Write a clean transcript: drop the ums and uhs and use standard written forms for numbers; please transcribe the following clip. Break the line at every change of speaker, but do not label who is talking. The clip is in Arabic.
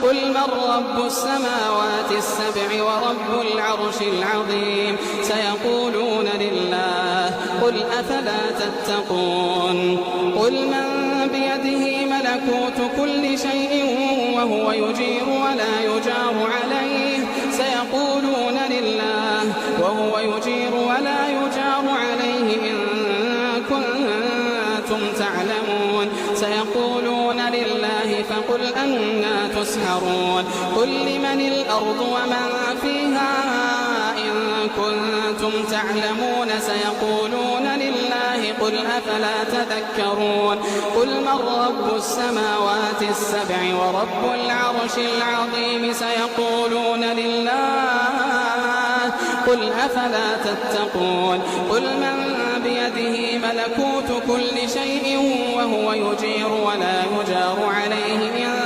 قل من رب السماوات السبع ورب العرش العظيم سيقولون لله قل أفلا تتقون قل من بيده ملكوت كل شيء وهو يجير ولا يجار عليه سيقولون لله وهو يجير ولا يجار عليه إن كنتم تعلمون سيقولون لله فقل أنى تسحرون قل لمن الأرض ومن فيها إن كنتم تعلمون سيقولون لله قل أفلا تذكرون قل من رب السماوات السبع ورب العرش العظيم سيقولون لله قل أفلا تتقون قل من بيده ملكوت كل شيء وهو يجير ولا يجار عليه إن